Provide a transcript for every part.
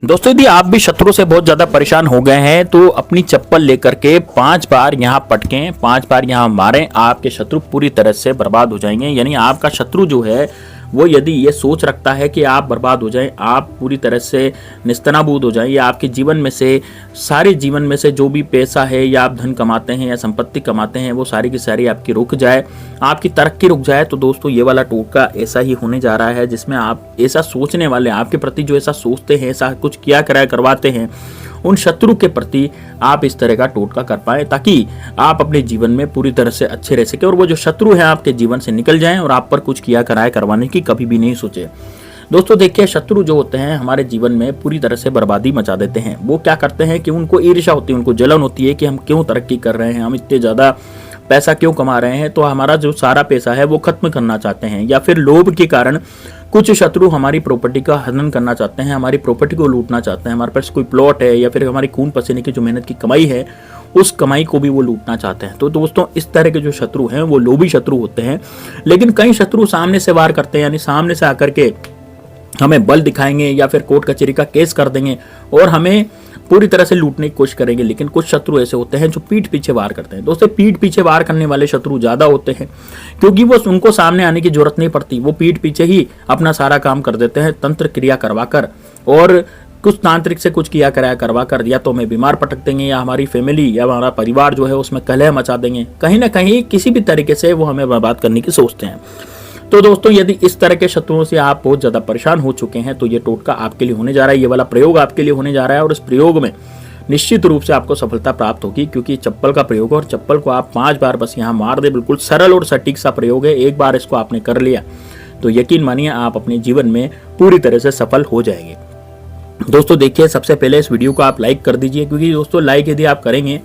दोस्तों यदि आप भी शत्रु से बहुत ज्यादा परेशान हो गए हैं तो अपनी चप्पल लेकर के 5 बार यहाँ पटकें, 5 बार यहाँ मारें, आपके शत्रु पूरी तरह से बर्बाद हो जाएंगे। यानी आपका शत्रु जो है वो यदि ये सोच रखता है कि आप बर्बाद हो जाएं, आप पूरी तरह से निस्तनाबूद हो जाएं, या आपके जीवन में से सारे जीवन में से जो भी पैसा है या आप धन कमाते हैं या संपत्ति कमाते हैं वो सारी की सारी आपकी रुक जाए, आपकी तरक्की रुक जाए, तो दोस्तों ये वाला टोटका ऐसा ही होने जा रहा है जिसमें आप ऐसा सोचने वाले, आपके प्रति जो ऐसा सोचते हैं, ऐसा कुछ किया कराया करवाते हैं, उन शत्रु के प्रति आप इस तरह का टोटका कर पाए ताकि आप अपने जीवन में पूरी तरह से अच्छे रह सके और वो जो शत्रु है आपके जीवन से निकल जाएं और आप पर कुछ किया कराया करवाने की कभी भी नहीं सोचे। दोस्तों देखिए, शत्रु जो होते हैं हमारे जीवन में पूरी तरह से बर्बादी मचा देते हैं। वो क्या करते हैं कि उनको ईर्ष्या होती है, उनको जलन होती है कि हम क्यों तरक्की कर रहे हैं, हम इतने ज़्यादा पैसा क्यों कमा रहे हैं, तो हमारा जो सारा पैसा है वो खत्म करना चाहते हैं, या फिर लोभ के कारण कुछ शत्रु हमारी प्रॉपर्टी का हनन करना चाहते हैं, हमारी प्रॉपर्टी को लूटना चाहते हैं। हमारे पास कोई प्लॉट है या फिर हमारी खून पसीने की जो मेहनत की कमाई है उस कमाई को भी वो लूटना चाहते हैं। तो दोस्तों इस तरह के जो शत्रु हैं वो लोभी शत्रु होते हैं। लेकिन कई शत्रु सामने से वार करते हैं, यानी सामने से आकर के हमें बल दिखाएंगे या फिर कोर्ट कचहरी का केस कर देंगे और हमें पूरी तरह से लूटने की कोशिश करेंगे। लेकिन कुछ शत्रु ऐसे होते हैं जो पीठ पीछे वार करते हैं। दोस्तों पीठ पीछे वार करने वाले शत्रु ज्यादा होते हैं क्योंकि वो उनको सामने आने की जरूरत नहीं पड़ती, वो पीठ पीछे ही अपना सारा काम कर देते हैं तंत्र क्रिया करवाकर, और कुछ तांत्रिक से कुछ किया कराया करवा कर या तो हमें बीमार पटक देंगे या हमारी फैमिली या हमारा परिवार जो है उसमें कलह मचा देंगे। कहीं ना कहीं किसी भी तरीके से वो हमें बर्बाद करने की सोचते हैं। तो दोस्तों यदि इस तरह के शत्रुओं से आप बहुत ज्यादा परेशान हो चुके हैं तो ये टोटका आपके लिए होने जा रहा है, ये वाला प्रयोग आपके लिए होने जा रहा है और इस प्रयोग में निश्चित रूप से आपको सफलता प्राप्त होगी, क्योंकि चप्पल का प्रयोग है और चप्पल को आप 5 बार बस यहाँ मार दे। बिल्कुल सरल और सटीक सा प्रयोग है। एक बार इसको आपने कर लिया तो यकीन मानिए आप अपने जीवन में पूरी तरह से सफल हो जाएंगे। दोस्तों देखिए, सबसे पहले इस वीडियो को आप लाइक कर दीजिए, क्योंकि दोस्तों लाइक यदि आप करेंगे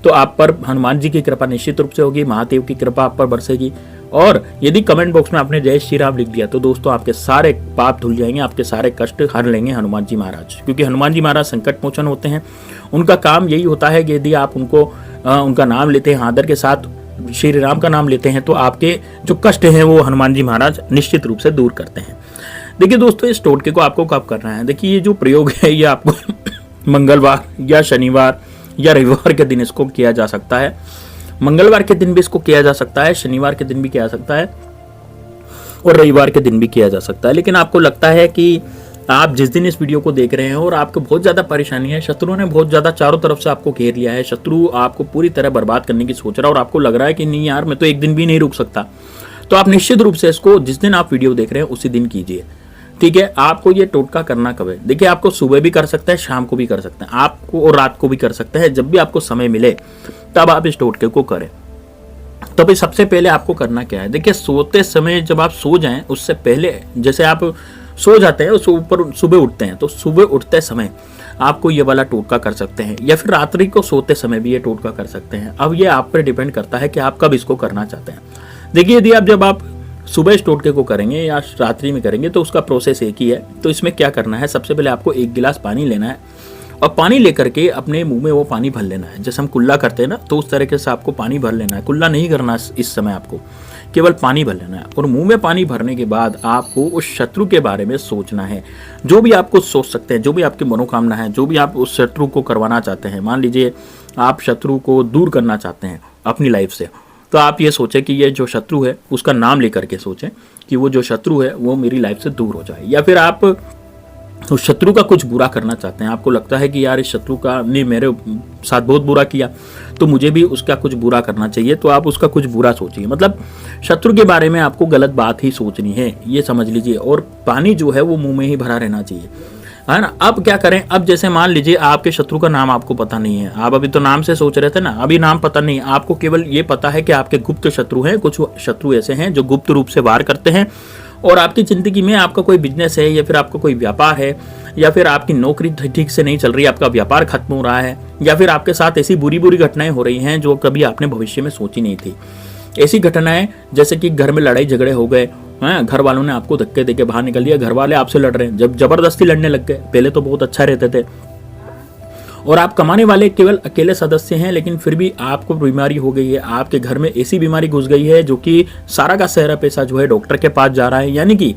तो आप पर हनुमान जी की कृपा निश्चित रूप से होगी, महादेव की कृपा आप पर बरसेगी। और यदि कमेंट बॉक्स में आपने जय श्री राम लिख दिया तो दोस्तों आपके सारे पाप धुल जाएंगे, आपके सारे कष्ट हर लेंगे हनुमान जी महाराज, क्योंकि हनुमान जी महाराज संकट मोचन होते हैं। उनका काम यही होता है कि यदि आप उनका नाम लेते हैं, आदर के साथ श्री राम का नाम लेते हैं, तो आपके जो कष्ट हैं वो हनुमान जी महाराज निश्चित रूप से दूर करते हैं। देखिए दोस्तों, इस टोटके को आपको कब करना है? देखिए, ये जो प्रयोग है ये आपको मंगलवार या शनिवार या रविवार के दिन इसको किया जा सकता है। मंगलवार के दिन भी इसको किया जा सकता है, शनिवार के दिन भी किया जा सकता है और रविवार के दिन भी किया जा सकता है। लेकिन आपको लगता है कि आप जिस दिन इस वीडियो को देख रहे हैं और आपको बहुत ज्यादा परेशानी है, शत्रुओं ने बहुत ज्यादा चारों तरफ से आपको घेर लिया है, शत्रु आपको पूरी तरह बर्बाद करने की सोच रहा है और आपको लग रहा है कि नहीं यार मैं तो एक दिन भी नहीं रुक सकता, तो आप निश्चित रूप से इसको जिस दिन आप वीडियो देख रहे हैं उसी दिन कीजिए। ठीक है, आपको ये टोटका करना कब है? देखिए, आपको सुबह भी कर सकते हैं, शाम को भी कर सकते हैं, आपको और रात को भी कर सकते हैं। जब भी आपको समय मिले तब आप इस टोटके को करें। तो भाई सबसे पहले आपको करना क्या है? देखिए, सोते समय जब आप सो जाएं उससे पहले, जैसे आप सो जाते हैं उस ऊपर सुबह उठते हैं, तो सुबह उठते समय आपको ये वाला टोटका कर सकते हैं, या फिर रात्रि को सोते समय भी ये टोटका कर सकते हैं। अब ये आप पर डिपेंड करता है कि आप कब इसको करना चाहते हैं। देखिए, यदि जब आप सुबह इस टोटके को करेंगे या रात्रि में करेंगे तो उसका प्रोसेस एक ही है। तो इसमें क्या करना है, सबसे पहले आपको 1 गिलास पानी लेना है और पानी लेकर के अपने मुंह में वो पानी भर लेना है। जैसे हम कुल्ला करते हैं ना, तो उस तरीके से आपको पानी भर लेना है। कुल्ला नहीं करना इस समय, आपको केवल पानी भर लेना है। और मुंह में पानी भरने के बाद आपको उस शत्रु के बारे में सोचना है। जो भी आप कुछ सोच सकते हैं, जो भी आपकी मनोकामना है, जो भी आप उस शत्रु को करवाना चाहते हैं। मान लीजिए आप शत्रु को दूर करना चाहते हैं अपनी लाइफ से, तो आप ये सोचें कि ये जो शत्रु है उसका नाम लेकर के सोचें कि वो जो शत्रु है वो मेरी लाइफ से दूर हो जाए। या फिर आप उस शत्रु का कुछ बुरा करना चाहते हैं, आपको लगता है कि यार इस शत्रु का ने मेरे साथ बहुत बुरा किया तो मुझे भी उसका कुछ बुरा करना चाहिए, तो आप उसका कुछ बुरा सोचिए। मतलब शत्रु के बारे में आपको गलत बात ही सोचनी है, ये समझ लीजिए। और पानी जो है वो मुंह में ही भरा रहना चाहिए, है ना। अब क्या करें? अब जैसे मान लीजिए आपके शत्रु का नाम आपको पता नहीं है, आप अभी तो नाम से सोच रहे थे ना, अभी नाम पता नहीं, आपको केवल ये पता है कि आपके गुप्त शत्रु हैं। कुछ शत्रु ऐसे हैं जो गुप्त रूप से वार करते हैं और आपकी जिंदगी में आपका कोई बिजनेस है या फिर आपका कोई व्यापार है या फिर आपकी नौकरी ठीक से नहीं चल रही, आपका व्यापार खत्म हो रहा है, या फिर आपके साथ ऐसी बुरी बुरी घटनाएं हो रही हैं जो कभी आपने भविष्य में सोची नहीं थी। ऐसी घटनाएं जैसे कि घर में लड़ाई झगड़े हो गए, घर वालों ने आपको धक्के देके बाहर निकल दिया, घर वाले आपसे लड़ रहे हैं, जब जबरदस्ती लड़ने लग गए। पहले तो बहुत अच्छा रहते थे और आप कमाने वाले केवल अकेले सदस्य हैं, लेकिन फिर भी आपको बीमारी हो गई है, आपके घर में ऐसी बीमारी घुस गई है जो कि सारा का सारा पैसा जो है डॉक्टर के पास जा रहा है। यानी कि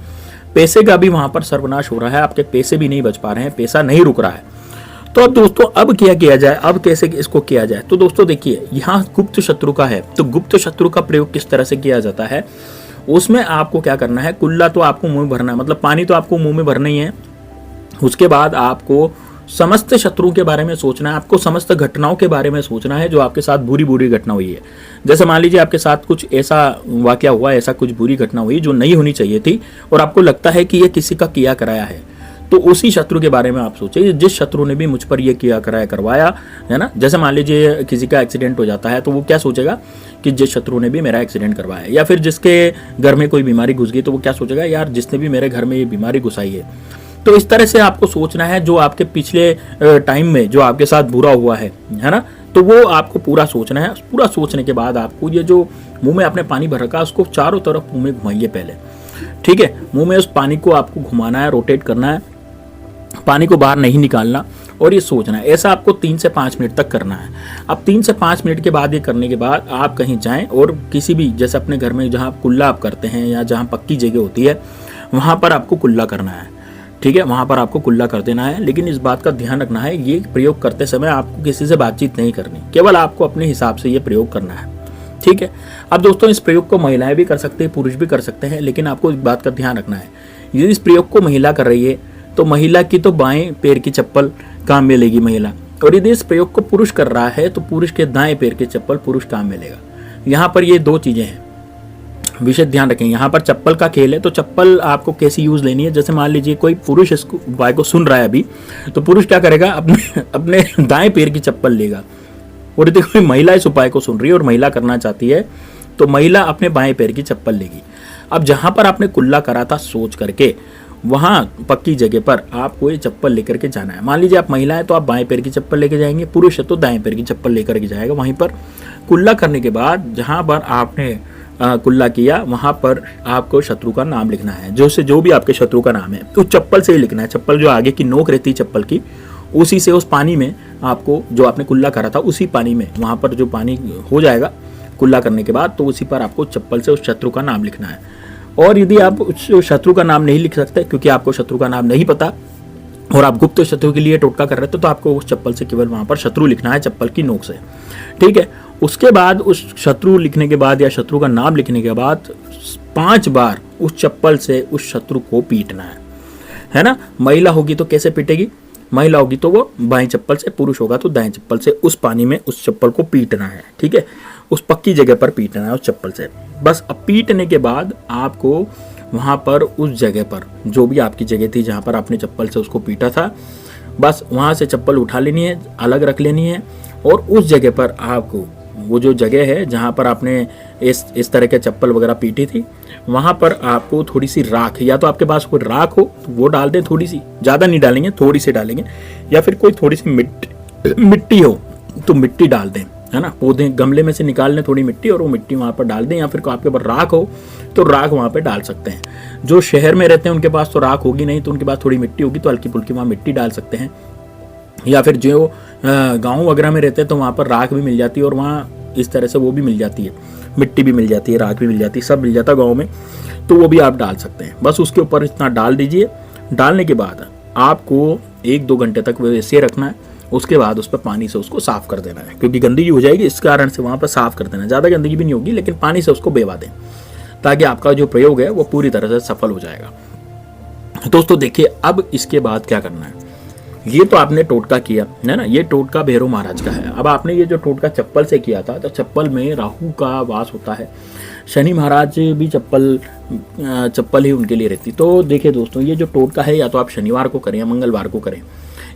पैसे का भी वहां पर सर्वनाश हो रहा है, आपके पैसे भी नहीं बच पा रहे हैं, पैसा नहीं रुक रहा है। तो अब दोस्तों अब क्या किया जाए, अब कैसे इसको किया जाए? तो दोस्तों देखिए, यहाँ गुप्त शत्रु का है, तो गुप्त शत्रु का प्रयोग किस तरह से किया जाता है, उसमें आपको क्या करना है, कुल्ला तो आपको मुंह में भरना है, मतलब पानी तो आपको मुंह में भरना ही है। उसके बाद आपको समस्त शत्रुओं के बारे में सोचना है, आपको समस्त घटनाओं के बारे में सोचना है जो आपके साथ बुरी बुरी घटना हुई है। जैसे मान लीजिए आपके साथ कुछ ऐसा वाकया हुआ, ऐसा कुछ बुरी घटना हुई जो नहीं होनी चाहिए थी, और आपको लगता है कि ये किसी का किया कराया है, तो उसी शत्रु के बारे में आप सोचिए, जिस शत्रु ने भी मुझ पर ये किया कराया करवाया है ना। जैसे मान लीजिए किसी का एक्सीडेंट हो जाता है, तो वो क्या सोचेगा कि जिस शत्रु ने भी मेरा एक्सीडेंट करवाया, या फिर जिसके घर में कोई बीमारी घुस गई, तो वो क्या सोचेगा, यार जिसने भी मेरे घर में ये बीमारी घुसाई है। तो इस तरह से आपको सोचना है, जो आपके पिछले टाइम में जो आपके साथ बुरा हुआ है ना, तो वो आपको पूरा सोचना है। पूरा सोचने के बाद आपको ये जो मुंह में आपने पानी भर रखा, उसको चारों तरफ मुंह में घुमाइए पहले, ठीक है। मुंह में उस पानी को आपको घुमाना है, रोटेट करना है, पानी को बाहर नहीं निकालना, और ये सोचना है। ऐसा आपको 3 से 5 मिनट तक करना है। अब 3 से 5 मिनट के बाद ये करने के बाद आप कहीं जाएं और किसी भी, जैसे अपने घर में जहाँ कुल्ला आप करते हैं या जहाँ पक्की जगह होती है, वहाँ पर आपको कुल्ला करना है, ठीक है। वहाँ पर आपको कुल्ला कर देना है। लेकिन इस बात का ध्यान रखना है, ये प्रयोग करते समय आपको किसी से बातचीत नहीं करनी, केवल आपको अपने हिसाब से ये प्रयोग करना है, ठीक है। अब दोस्तों इस प्रयोग को महिलाएं भी कर सकते हैं, पुरुष भी कर सकते हैं, लेकिन आपको एक बात का ध्यान रखना है, यदि इस प्रयोग को महिला कर रही है तो महिला की तो बाएं पैर की चप्पल काम में लेगी महिला, और यदि इस प्रयोग को पुरुष कर रहा है तो पुरुष के दाएं पैर की चप्पल पुरुष काम में लेगा। यहाँ पर ये 2 चीजें हैं, विशेष ध्यान रखें। यहाँ पर चप्पल का खेल है, तो चप्पल आपको कैसी यूज लेनी है। जैसे मान लीजिए कोई पुरुष इस उपाय को सुन रहा है अभी, तो पुरुष क्या करेगा, अपने दाएं पैर की चप्पल लेगा, और यदि कोई महिला इस उपाय को सुन रही है और महिला करना चाहती है, तो महिला अपने बाएं पैर की चप्पल लेगी। अब जहां पर आपने कुल्ला करा था सोच करके, वहां पक्की जगह पर आपको ये चप्पल लेकर के जाना है। मान लीजिए आप महिला है तो आप बाएं पैर की चप्पल लेकर जाएंगे, पुरुष है तो दाएं पैर की चप्पल लेकर के जाएगा। वहीं पर कुल्ला करने के बाद जहां पर आपने कुल्ला किया, वहां पर आपको शत्रु का नाम लिखना है। जो भी आपके शत्रु का नाम है, तो चप्पल से ही लिखना है। चप्पल जो आगे की नोक रहती है चप्पल की, उसी से उस पानी में आपको, जो आपने कुल्ला करा था उसी पानी में, वहां पर जो पानी हो जाएगा कुल्ला करने के बाद, तो उसी पर आपको चप्पल से उस शत्रु का नाम लिखना है। और यदि आप उस शत्रु का नाम नहीं लिख सकते, क्योंकि आपको शत्रु का नाम नहीं पता और आप गुप्त शत्रु के लिए टोटका कर रहे थे, तो आपको उस चप्पल से केवल वहां पर शत्रु लिखना है, चप्पल की नोक से, ठीक है। उसके बाद उस शत्रु लिखने के बाद या शत्रु का नाम लिखने के बाद 5 बार उस चप्पल से उस शत्रु को पीटना है ना। महिला होगी तो कैसे पीटेगी, महिला होगी तो वो बाएं चप्पल से, पुरुष होगा तो दाएं चप्पल से उस पानी में उस चप्पल को पीटना है, ठीक है। उस पक्की जगह पर पीटना है उस चप्पल से। बस अब पीटने के बाद आपको वहां पर उस जगह पर, जो भी आपकी जगह थी जहां पर आपने चप्पल से उसको पीटा था, बस वहां से चप्पल उठा लेनी है, अलग रख लेनी है, और उस जगह पर आपको, वो जो जगह है जहां पर आपने इस तरह के चप्पल वगैरह पीटी थी, वहां पर आपको थोड़ी सी राख, या तो आपके पास कोई राख हो तो वो डाल दें, थोड़ी सी, ज़्यादा नहीं डालेंगे, थोड़ी सी डालेंगे, या फिर कोई थोड़ी सी मिट्टी हो तो मिट्टी डाल दें, है ना। पौधे गमले में से निकाल लें थोड़ी मिट्टी, और वो मिट्टी वहाँ पर डाल दें, या फिर आपके पास राख हो तो राख वहाँ पे डाल सकते हैं। जो शहर में रहते हैं उनके पास तो राख होगी नहीं, तो उनके पास थोड़ी मिट्टी होगी, तो हल्की फुल्की वहाँ मिट्टी डाल सकते हैं। या फिर जो गाँव वगैरह में रहते हैं तो वहाँ पर राख भी मिल जाती है, और वहाँ इस तरह से वो भी मिल जाती है, मिट्टी भी मिल जाती है, राख भी मिल जाती है, सब मिल जाता है गाँव में, तो वो भी आप डाल सकते हैं। बस उसके ऊपर इतना डाल दीजिए। डालने के बाद आपको 1-2 घंटे तक वैसे रखना है। उसके बाद उस पर पानी से उसको साफ कर देना है, क्योंकि गंदगी हो जाएगी, इस कारण से वहाँ पर साफ कर देना है। ज़्यादा गंदगी भी नहीं होगी, लेकिन पानी से उसको बेवा दें, ताकि आपका जो प्रयोग है वो पूरी तरह से सफल हो जाएगा। दोस्तों देखिए, अब इसके बाद क्या करना है। ये तो आपने टोटका किया है ना, ये टोटका भैरव महाराज का है। अब आपने ये जो टोटका चप्पल से किया था, तो चप्पल में राहु का वास होता है, शनि महाराज भी चप्पल ही उनके लिए रहती। तो देखिए दोस्तों, ये जो टोटका है, या तो आप शनिवार को करें, या मंगलवार को करें,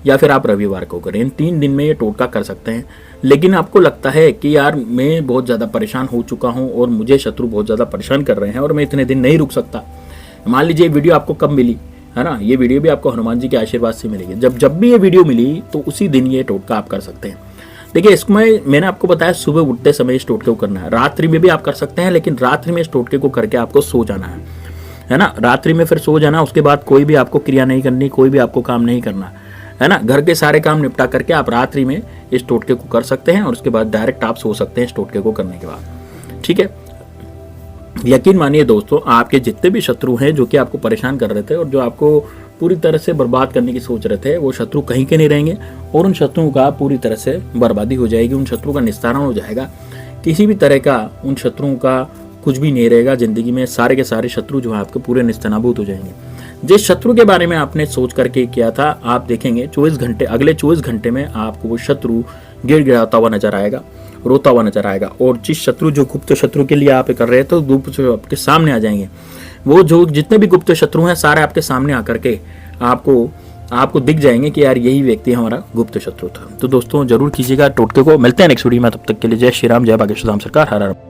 या फिर आप रविवार को करें, इन 3 दिन में ये टोटका कर सकते हैं। लेकिन आपको लगता है कि यार मैं बहुत ज़्यादा परेशान हो चुका हूँ और मुझे शत्रु बहुत ज़्यादा परेशान कर रहे हैं और मैं इतने दिन नहीं रुक सकता। मान लीजिए वीडियो आपको कब मिली, है ना, ये वीडियो भी आपको हनुमान जी के आशीर्वाद से मिलेगी। जब भी ये वीडियो मिली तो उसी दिन ये टोटका आप कर सकते हैं। देखिए, इसमें मैंने आपको बताया सुबह उठते समय इस टोटके को करना है। रात्रि में भी आप कर सकते हैं, लेकिन रात्रि में इस टोटके को करके आपको सो जाना है ना। रात्रि में फिर सो जाना, उसके बाद कोई भी आपको क्रिया नहीं करनी, कोई भी आपको काम नहीं करना, है ना। घर के सारे काम निपटा करके आप रात्रि में इस टोटके को कर सकते हैं, और उसके बाद डायरेक्ट आप सो सकते हैं इस टोटके को करने के बाद, ठीक है। यकीन मानिए दोस्तों, आपके जितने भी शत्रु हैं जो कि आपको परेशान कर रहे थे और जो आपको पूरी तरह से बर्बाद करने की सोच रहे थे, वो शत्रु कहीं के नहीं रहेंगे और उन शत्रुओं का पूरी तरह से बर्बादी हो जाएगी, उन शत्रुओं का निस्तारण हो जाएगा। किसी भी तरह का उन शत्रुओं का कुछ भी नहीं रहेगा ज़िंदगी में। सारे के सारे शत्रु जो है आपके पूरे निस्तनाबूत हो जाएंगे। जिस शत्रु के बारे में आपने सोच करके किया था, आप देखेंगे 24 घंटे, अगले 24 घंटे में आपको वो शत्रु गिड़गिड़ाता हुआ नजर आएगा, रोता हुआ नजर आएगा। और जिस शत्रु, जो गुप्त शत्रु के लिए आप कर रहे थे, तो गुप्त आपके सामने आ जाएंगे। वो जो जितने भी गुप्त शत्रु हैं सारे आपके सामने आकर के आपको दिख जाएंगे कि यार यही व्यक्ति हमारा गुप्त शत्रु था। तो दोस्तों जरूर कीजिएगा टोटके को। मिलते हैं नेक्स्ट वीडियो में, तब तक के लिए जय श्री राम, जय बागेश्वर धाम सरकार, हर हर।